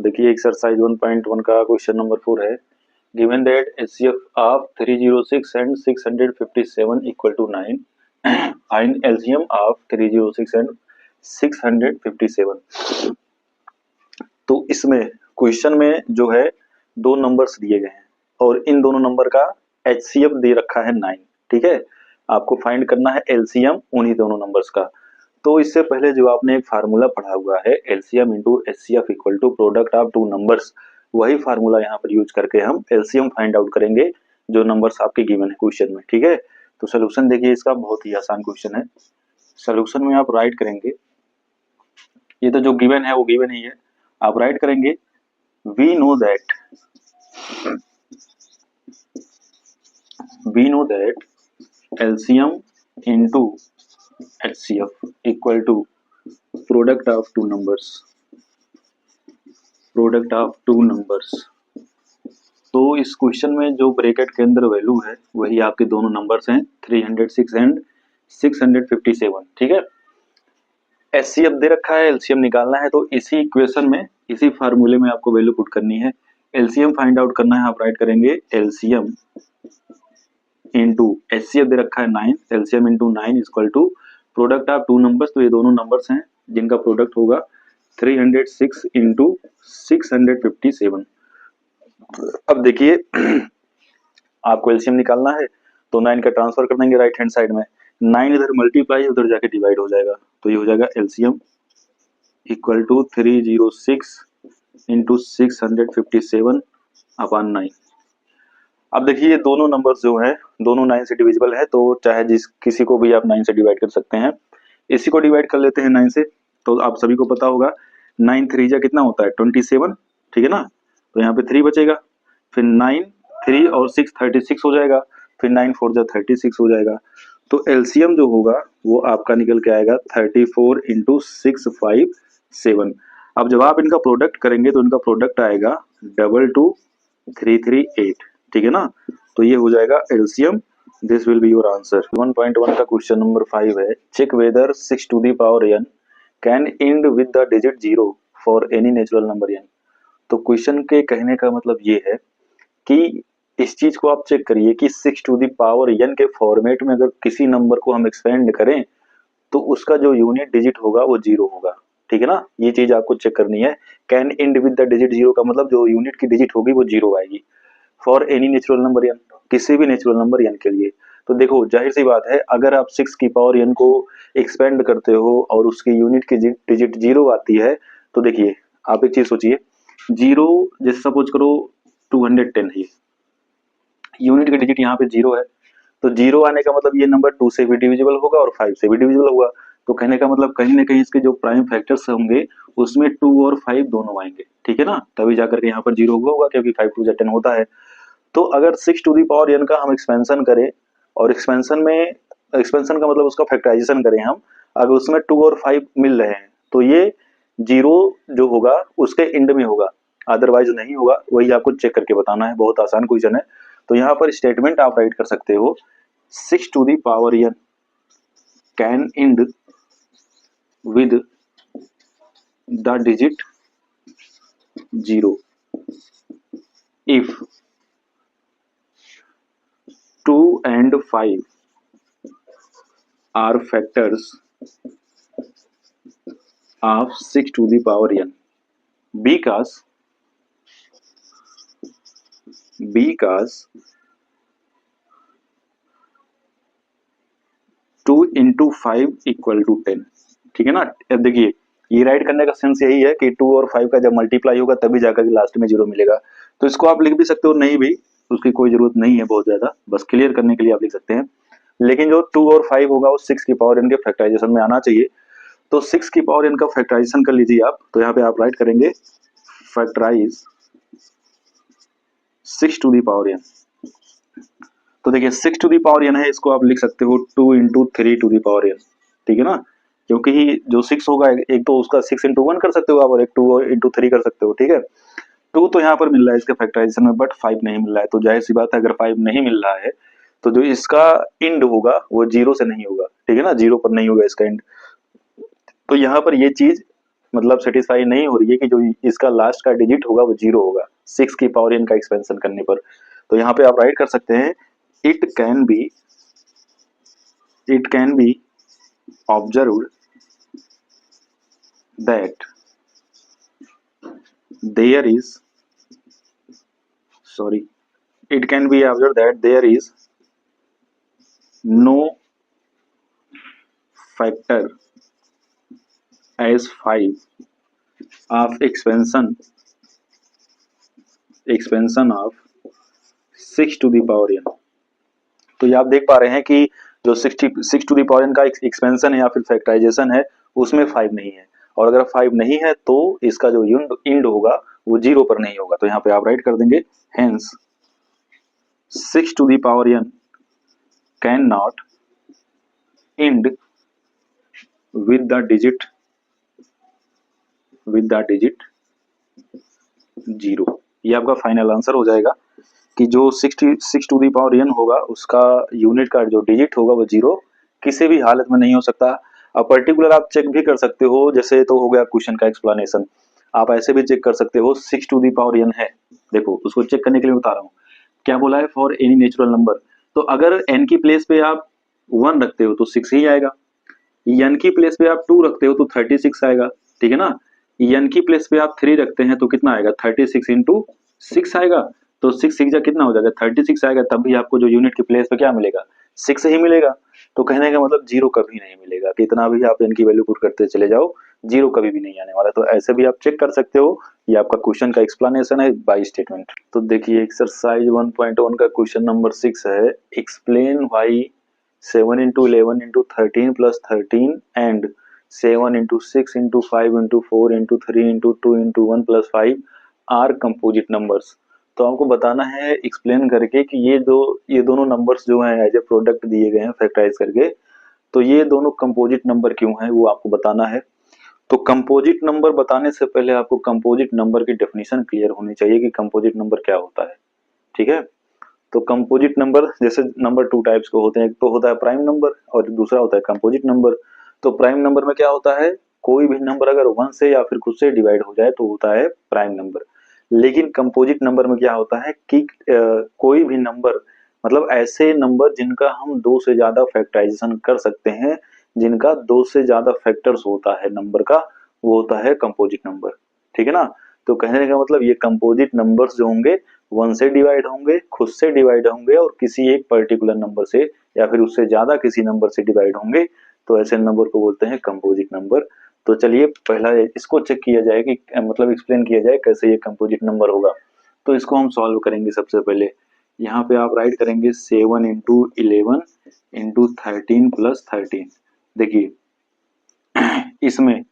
देखिए एक्सरसाइज 1.1 का question number 4 है। Given that HCF of 306 and 657 equal to 9 find LCM of 306 and 657। तो इसमें क्वेश्चन में जो है दो नंबर्स दिए गए हैं और इन दोनों नंबर का एचसीएफ दे रखा है 9। ठीक है, आपको फाइंड करना है एलसीएम उन्हीं दोनों नंबर्स का। तो इससे पहले जो आपने एक फार्मूला पढ़ा हुआ है LCM into HCF equal to product of two numbers, वही फार्मूला यहाँ पर यूज करके हम एलसीएम फाइंड आउट करेंगे जो नंबर्स आपके गिवन है क्वेश्चन में। ठीक है, तो सोल्यूशन देखिए, इसका बहुत ही आसान क्वेश्चन है। सोल्यूशन में आप राइट करेंगे, ये तो जो गिवन है वो गिवन ही है, आप राइट करेंगे we know that LCM into HCF equal to product of two numbers. तो इस क्वेश्चन में जो ब्रैकेट के अंदर वैल्यू है वही आपके दोनों नंबर्स हैं 306 एंड 657। ठीक है, HCF दे रखा है, एलसीएम निकालना है, तो इसी इक्वेशन में इसी फार्मूले में आपको वैल्यू पुट करनी है। एलसीएम फाइंड आउट करना है, आप राइट करेंगे एलसीएम इंटू HCF दे रखा है 9, LCM into 9 equal to product of two numbers. तो ये दोनों नंबर्स हैं जिनका प्रोडक्ट होगा 306 इंटू 657। अब देखिए आपको एलसीएम निकालना है तो 9 का ट्रांसफर कर देंगे राइट हैंड साइड में, 9 इधर मल्टीप्लाई उधर जाके डिवाइड हो जाएगा, तो ये हो जाएगा LCM equal to 306 into 657 upon 9। अब देखिए ये दोनों नंबर्स जो है दोनों 9 से डिविजिबल है, तो चाहे जिस किसी को भी आप 9 से डिवाइड कर सकते हैं। इसी को डिवाइड कर लेते हैं 9 से, तो आप सभी को पता होगा 9 3 जा कितना होता है 27। ठीक है ना, तो यहाँ पे 3 बचेगा, फिर 9 3 और 6 36 हो जाएगा, फिर 9 4 जा 36 हो जाएगा। तो एलसीएम जो होगा वो आपका निकल के आएगा 34 इंटू 657। अब जब आप इनका प्रोडक्ट करेंगे तो इनका प्रोडक्ट आएगा 22338। ठीक है ना, तो ये हो जाएगा LCM, this will be your answer. 1.1 का क्वेश्चन नंबर 5 है, check whether 6 to the power n can end with the digit 0 for any natural number n। तो क्वेश्चन के कहने का मतलब ये है कि इस चीज को आप चेक करिए कि 6 टू द पावर n के फॉर्मेट में अगर किसी नंबर को हम एक्सपेंड करें तो उसका जो यूनिट डिजिट होगा वो 0 होगा। ठीक है ना, ये चीज आपको चेक करनी है। Can end with the digit 0 का मतलब जो यूनिट की डिजिट होगी वो 0 आएगी for any natural number n, किसी भी नेचुरल नंबर n के लिए। तो देखो जाहिर सी बात है, अगर आप 6 की पावर n को एक्सपेंड करते हो और उसकी यूनिट की डिजिट 0 आती है, तो देखिए आप एक चीज सोचिए, 0 जैसे सपोज करो 210 है, यूनिट की डिजिट यहाँ पे 0 है, तो 0 आने का मतलब ये नंबर 2 से भी डिविजिबल होगा और 5 से भी डिविजिबल होगा। तो कहने का मतलब कहीं ना कहीं इसके जो प्राइम फैक्टर्स होंगे उसमें 2 और 5 दोनों आएंगे। ठीक है ना, तभी जाकर के यहाँ पर 0 होगा क्योंकि 5 2 10 होता है। तो अगर 6 टू दी पावर n का हम एक्सपेंशन करें और एक्सपेंशन का मतलब उसका फैक्टराइजेशन करें हम, अगर उसमें 2 और 5 मिल रहे हैं तो ये 0 जो होगा उसके एंड में होगा, अदरवाइज नहीं होगा। वही आपको चेक करके बताना है, बहुत आसान क्वेश्चन है। तो यहाँ पर स्टेटमेंट आप राइट कर सकते हो 6 to the power n can end with the digit 0 if 2 and 5 are factors of 6 to the power n because 2 into 5 equal to 10। ठीक है ना, अब देखिए ये राइट करने का सेंस यही है कि 2 और 5 का जब मल्टीप्लाई होगा तभी जाकर के लास्ट में 0 मिलेगा। तो इसको आप लिख भी सकते हो, नहीं भी उसकी कोई जरूरत नहीं है बहुत ज्यादा, बस क्लियर करने के लिए आप लिख सकते हैं। लेकिन जो 2 और 5 होगा वो 6 की पावर n के फैक्टराइजेशन में आना चाहिए। तो 6 की पावर n का फैक्टराइजेशन कर लीजिए आप, तो यहाँ पे आप राइट करेंगे factorize 6 to the power n। तो देखिए 6 टू दी पावर n है, इसको आप लिख सकते हो 2 into 3 to the power n। ठीक है ना, क्योंकि जो 6 होगा एक तो उसका 6 इंटू 1 कर सकते हो आप और एक 2 इंटू 3 कर सकते हो। ठीक है, 2 तो यहाँ पर मिल रहा है इसके फैक्टराइजेशन में, बट 5 नहीं मिल रहा है। तो जाहिर सी बात है अगर 5 नहीं मिल रहा है तो जो इसका एंड होगा वो 0 से नहीं होगा। ठीक है ना, 0 पर नहीं होगा इसका एंड। तो यहाँ पर ये चीज मतलब सेटिस्फाई नहीं हो रही है कि जो इसका लास्ट का डिजिट होगा वो 0 होगा 6 की पावर n का एक्सपेंशन करने पर। तो यहाँ पे आप राइट कर सकते हैं it can be observed that there is sorry it can be observed that there is no factor as 5 of expansion of 6 to the power n। तो ये आप देख पा रहे हैं कि जो 6 टू दी पावर n का एक्सपेंशन है या फिर फैक्टराइजेशन है उसमें 5 नहीं है, और अगर 5 नहीं है तो इसका जो इंड होगा वो 0 पर नहीं होगा। तो यहाँ पे आप राइट कर देंगे hence 6 to the power n can not end with the digit 0। ये आपका फाइनल आंसर हो जाएगा कि जो 6 टू दी पावर n होगा उसका यूनिट का जो डिजिट होगा वो 0 किसी भी हालत में नहीं हो सकता। अब पर्टिकुलर आप चेक भी कर सकते हो, जैसे तो हो गया क्वेश्चन का एक्सप्लेनेशन, आप ऐसे भी चेक कर सकते हो 6 टू दी पावर n है, देखो उसको चेक करने के लिए बता रहा हूँ। क्या बोला है फॉर एनी नेचुरल नंबर, तो अगर n की प्लेस पे आप 1 रखते हो तो 6 ही आएगा, n की प्लेस पे आप 2 रखते हो तो 36 आएगा, ठीक है ना। n की प्लेस पे आप 3 रखते हैं तो कितना आएगा 36 इंटू 6 आएगा, तो 6 जा कितना हो जाएगा 36 आएगा, तब भी आपको जो यूनिट की प्लेस पे क्या मिलेगा 6 ही मिलेगा। तो कहने का मतलब 0 कभी नहीं मिलेगा, कितना भी आप n की वैल्यू पुट करते चले जाओ 0 कभी भी नहीं आने वाला। तो ऐसे भी आप चेक कर सकते हो, ये आपका क्वेश्चन का एक्सप्लेनेशन है बाय स्टेटमेंट। तो देखिए एक्सरसाइज 1.1 का क्वेश्चन नंबर 6 है, explain why 7 into 11 into 13 plus 13 and 7 into 6 into 5 into 4 into 3 into 2 into 1 plus 5 are composite numbers. तो हमको बताना है एक्सप्लेन करके कि ये दोनों नंबर्स जो हैं एज ए प्रोडक्ट दिए गए हैं फैक्टराइज करके, तो ये दोनों कंपोजिट नंबर क्यों हैं वो आपको बताना है। तो कंपोजिट नंबर बताने से पहले आपको कंपोजिट नंबर की डेफिनेशन क्लियर होनी चाहिए कि कंपोजिट नंबर क्या होता है, ठीक है। तो कंपोजिट नंबर जैसे नंबर 2 टाइप्स के होते हैं, एक तो होता है प्राइम नंबर और दूसरा होता है कंपोजिट नंबर। तो प्राइम नंबर में क्या होता है, कोई भी नंबर अगर 1 से या फिर खुद से डिवाइड हो जाए तो होता है प्राइम नंबर। लेकिन कंपोजिट नंबर में क्या होता है कि कोई भी नंबर मतलब ऐसे नंबर जिनका हम 2 से ज्यादा फैक्टराइजेशन कर सकते हैं, जिनका 2 से ज्यादा फैक्टर्स होता है नंबर का, वो होता है कंपोजिट नंबर, ठीक है ना। तो कहने का मतलब ये कंपोजिट नंबर्स जो होंगे 1 से डिवाइड होंगे, खुद से डिवाइड होंगे और किसी एक पर्टिकुलर नंबर से या फिर उससे ज्यादा किसी नंबर से डिवाइड होंगे, तो ऐसे नंबर को बोलते हैं कंपोजिट नंबर। तो चलिए पहला इसको चेक किया जाए कि मतलब एक्सप्लेन किया जाए कैसे ये कंपोजिट नंबर होगा। तो इसको हम सॉल्व करेंगे। सबसे पहले यहाँ पे आप राइट करेंगे 7 इंटू 11 इंटू 13 प्लस 13। देखिए इसमें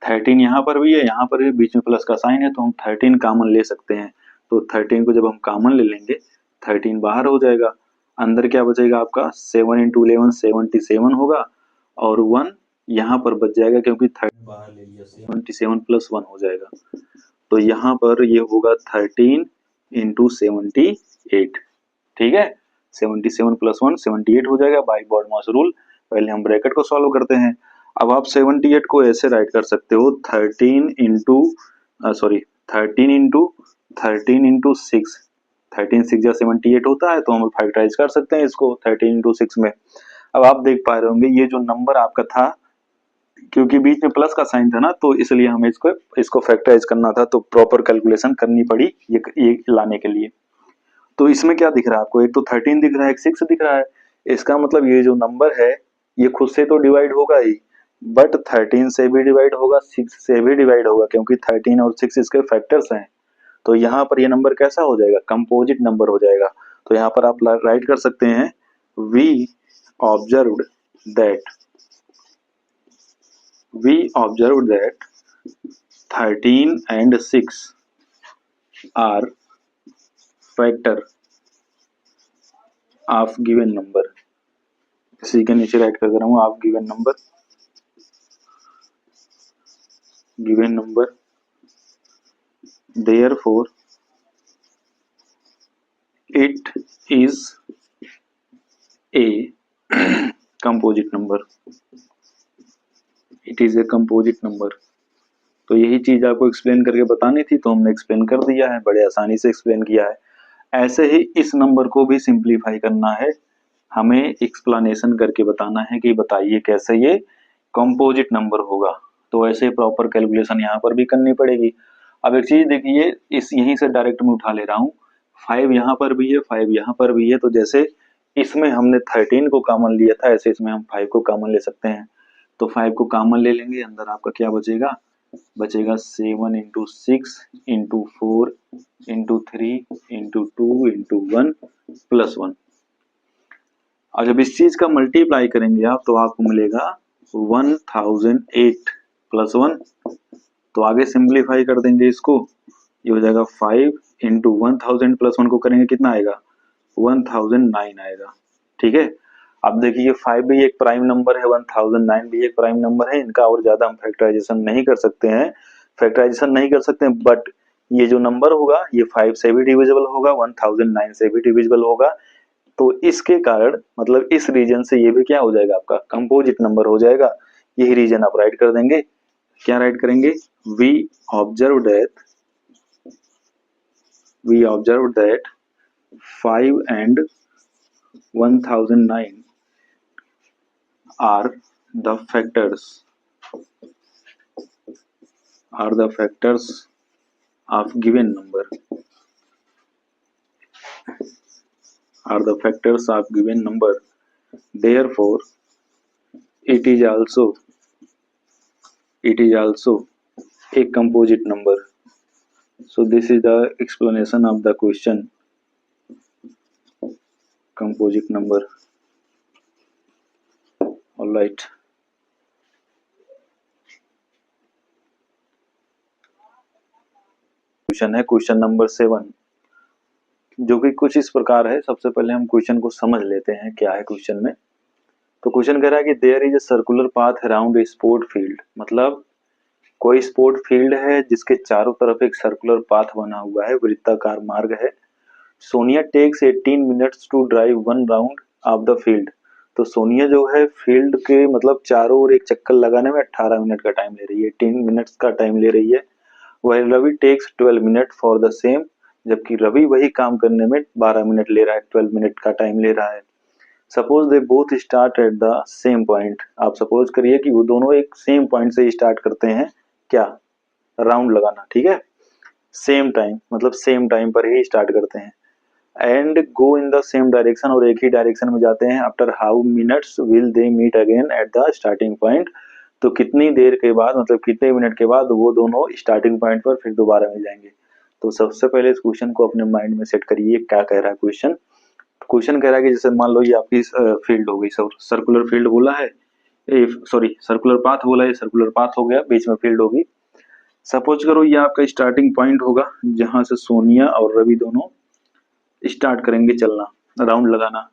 13 यहाँ पर भी है, यहाँ पर भी बीच में प्लस का साइन है, तो हम 13 कॉमन ले सकते हैं। तो 13 को जब हम कॉमन ले लेंगे 13 बाहर हो जाएगा, अंदर क्या बचेगा आपका 7 इंटू 11 77 होगा और 1 यहाँ पर बच जाएगा क्योंकि 13 बाहर ले लिया, 77 प्लस 1 हो जाएगा। तो यहाँ पर ये होगा 13 इंटू 78, ठीक है। 77 प्लस 1 78 हो जाएगा बाई बॉडमास रूल। पहले हम ब्रैकेट को सॉल्व करते हैं। अब आप 78 को ऐसे राइट कर सकते हो 13 इंटू 13 इंटू 6, 13 6 जा 78 होता है, तो हम फैक्टराइज कर सकते हैं इसको 13 इंटू 6 में। अब आप देख पा रहे होंगे ये जो नंबर आपका था, क्योंकि बीच में प्लस का साइन था ना, तो इसलिए हमें इसको फैक्टराइज करना था, तो प्रॉपर कैलकुलेशन करनी पड़ी ये लाने के लिए। तो इसमें क्या दिख रहा है आपको, एक तो 13 दिख रहा है, एक 6 दिख रहा है। इसका मतलब ये जो नंबर है ये खुद से तो डिवाइड होगा ही, बट 13 से भी डिवाइड होगा, 6 से भी डिवाइड होगा, क्योंकि 13 और 6 इसके फैक्टर्स हैं। तो यहाँ पर ये नंबर कैसा हो जाएगा, कंपोजिट नंबर हो जाएगा। तो यहाँ पर आप राइट कर सकते हैं we observed that 13 and 6 are factor of given number। इसी के नीचे राइट कर दे रहा हूँ आप given number therefore it is a composite number। तो यही चीज आपको एक्सप्लेन करके बतानी थी, तो हमने एक्सप्लेन कर दिया है, बड़े आसानी से एक्सप्लेन किया है। ऐसे ही इस नंबर को भी सिंप्लीफाई करना है, हमें एक्सप्लेनेशन करके बताना है कि बताइए कैसे ये कंपोजिट नंबर होगा। तो ऐसे प्रॉपर कैलकुलेशन यहाँ पर भी करनी पड़ेगी। अब एक चीज देखिए, इस यहीं से डायरेक्ट मैं उठा ले रहा हूँ, 5 यहाँ पर भी है, 5 यहाँ पर भी है, तो जैसे इसमें हमने 13 को कॉमन लिया था, ऐसे इसमें हम 5 को कॉमन ले सकते हैं। तो 5 को कॉमन ले लेंगे, अंदर आपका क्या बचेगा, बचेगा 7 into 6 into 4 into 3 into 2 into 1 plus 1। और जब इस चीज का मल्टीप्लाई करेंगे आप, तो आपको मिलेगा 1008 प्लस 1। तो आगे सिंप्लीफाई कर देंगे इसको, ये हो जाएगा 5 इंटू 1000 प्लस 1 को करेंगे, कितना आएगा, 1009 आएगा। ठीक है। अब देखिए 5 भी एक प्राइम नंबर है, 1009 भी एक प्राइम नंबर है, इनका और ज्यादा हम फैक्टराइजेशन नहीं कर सकते हैं, बट ये जो नंबर होगा ये 5 से भी डिविजिबल होगा, 1009 से भी डिविजिबल होगा। तो इसके कारण मतलब इस रीजन से ये भी क्या हो जाएगा, आपका कंपोजिट नंबर हो जाएगा। यही रीजन आप राइट कर देंगे। क्या राइट करेंगे, we observe that 5 and 1009 are the factors of given number, therefore it is also a composite number. So this is the explanation of the question composite number. All right. Question है question number 7, जो कि कुछ इस प्रकार है। सबसे पहले हम क्वेश्चन को समझ लेते हैं क्या है क्वेश्चन में। तो क्वेश्चन कह रहा है कि there is a circular path around a sport field, मतलब कोई स्पोर्ट फील्ड है जिसके चारों तरफ एक सर्कुलर पाथ बना हुआ है, वृत्ताकार मार्ग है। Sonia takes 18 minutes to drive 1 round of the field. तो सोनिया जो है फील्ड के मतलब चारों ओर एक चक्कर लगाने में 18 मिनट का टाइम ले रही है, 18 मिनट्स का टाइम ले रही है। वही Ravi takes 12 minute for the same, जबकि रवि वही काम करने में 12 मिनट ले रहा है, 12 मिनट का टाइम ले रहा है। Suppose they both start at the same point. आप सपोज करिए कि वो दोनों एक सेम पॉइंट से स्टार्ट करते हैं, क्या, राउंड लगाना। ठीक है, सेम टाइम मतलब सेम टाइम पर ही स्टार्ट करते हैं। And go in the same direction, और एक ही डायरेक्शन में जाते हैं। After how minutes will they meet again at the starting point. तो कितनी देर के बाद मतलब कितने मिनट के बाद वो दोनों स्टार्टिंग पॉइंट पर फिर दोबारा मिल जाएंगे। तो सबसे पहले इस क्वेश्चन को अपने माइंड में सेट करिए, क्या कह रहा है क्वेश्चन। क्वेश्चन कह रहा है कि जैसे मान लो ये आपकी फील्ड हो गई, सर्कुलर फील्ड बोला है, सॉरी सर्कुलर पाथ बोला है, सर्कुलर पाथ हो गया, बीच में फील्ड होगी। सपोज करो ये आपका स्टार्टिंग पॉइंट होगा, जहां से सोनिया और रवि दोनों स्टार्ट करेंगे चलना, राउंड लगाना।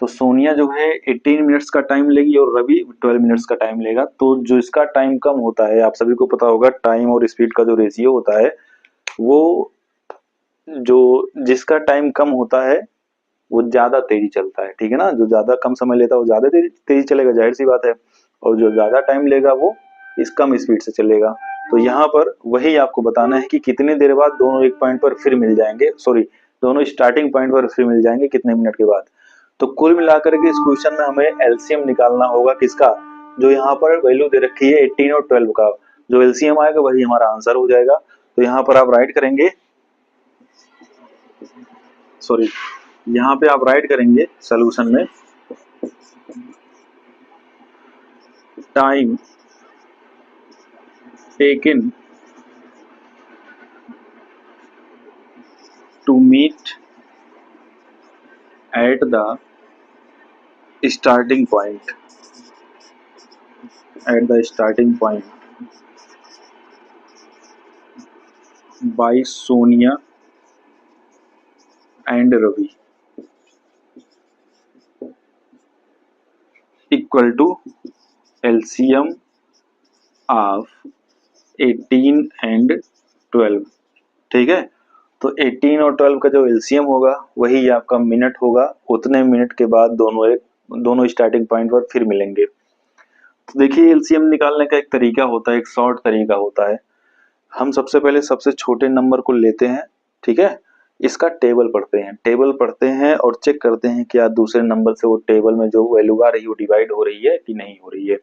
तो सोनिया जो है 18 मिनट्स का टाइम लेगी और रवि 12 मिनट्स का टाइम लेगा। तो जो इसका टाइम कम होता है, आप सभी को पता होगा टाइम और स्पीड का जो रेशियो होता है, वो जो जिसका टाइम कम होता है वो ज्यादा तेजी चलता है। ठीक है ना, जो ज्यादा कम समय लेता है वो ज्यादा तेजी चलेगा, जाहिर सी बात है। और जो ज्यादा टाइम लेगा वो इस कम स्पीड से चलेगा। तो यहाँ पर वही आपको बताना है कि कितने देर बाद दोनों एक पॉइंट पर फिर मिल जाएंगे, सॉरी दोनों स्टार्टिंग पॉइंट पर फिर मिल जाएंगे कितने मिनट के बाद। तो कुल मिलाकर के इस क्वेश्चन में हमें एलसीएम निकालना होगा, किसका, जो यहाँ पर वैल्यू दे रखी है 18 और 12 का। जो एलसीएम आएगा वही हमारा आंसर हो जाएगा। तो यहाँ पर आप राइट करेंगे, सॉरी यहाँ पे आप राइट करेंगे सोल्यूशन में time taken to meet at the starting point by Sonia and Ravi equal to LCM of 18 and 12। ठीक है, तो 18 और 12 का जो एलसीएम होगा वही आपका मिनट होगा। उतने मिनट के बाद दोनों स्टार्टिंग पॉइंट पर फिर मिलेंगे। तो देखिए एलसीएम निकालने का एक तरीका होता है, एक शॉर्ट तरीका होता है। हम सबसे पहले सबसे छोटे नंबर को लेते हैं, ठीक है, इसका टेबल पढ़ते हैं और चेक करते हैं कि क्या दूसरे नंबर से वो टेबल में जो वैल्यू आ रही है वो डिवाइड हो रही है कि नहीं हो रही है।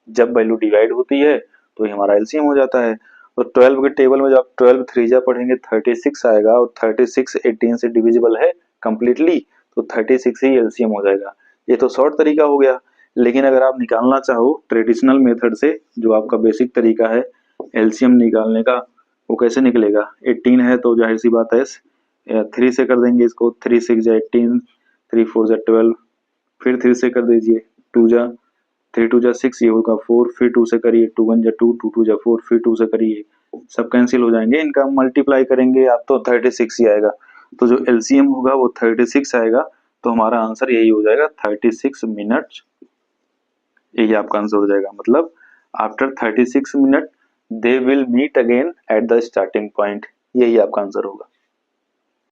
जब वैल्यू डिवाइड होती है तो ये हमारा एलसीएम हो जाता है। तो 12 के टेबल में जब 12 थ्रीजा पढ़ेंगे 36 आएगा और 36 18 से डिविजिबल है कंप्लीटली, तो 36 ही एलसीएम हो जाएगा। ये तो शॉर्ट तरीका हो गया। लेकिन अगर आप निकालना चाहो ट्रेडिशनल मेथड से, जो आपका बेसिक तरीका है एलसीएम निकालने का, वो कैसे निकलेगा? 18 है तो जाहिर सी बात है 3 से कर देंगे इसको, 3 6 जा 18, 3 4 जा 12, फिर 3 से कर दीजिए 2 जा 3 2 जा 6, ये होगा 4, फिर 2 से करिए 2 1 जा 2, 2 2 जा 4, फिर 2 से करिए, सब कैंसिल हो जाएंगे, इनका मल्टीप्लाई करेंगे आप तो 36 ही आएगा। तो जो एलसीएम होगा वो 36 आएगा। तो हमारा आंसर यही हो जाएगा 36 मिनट, यही आपका आंसर हो जाएगा। मतलब after 36 minute they will meet again at the starting point, यही आपका आंसर होगा।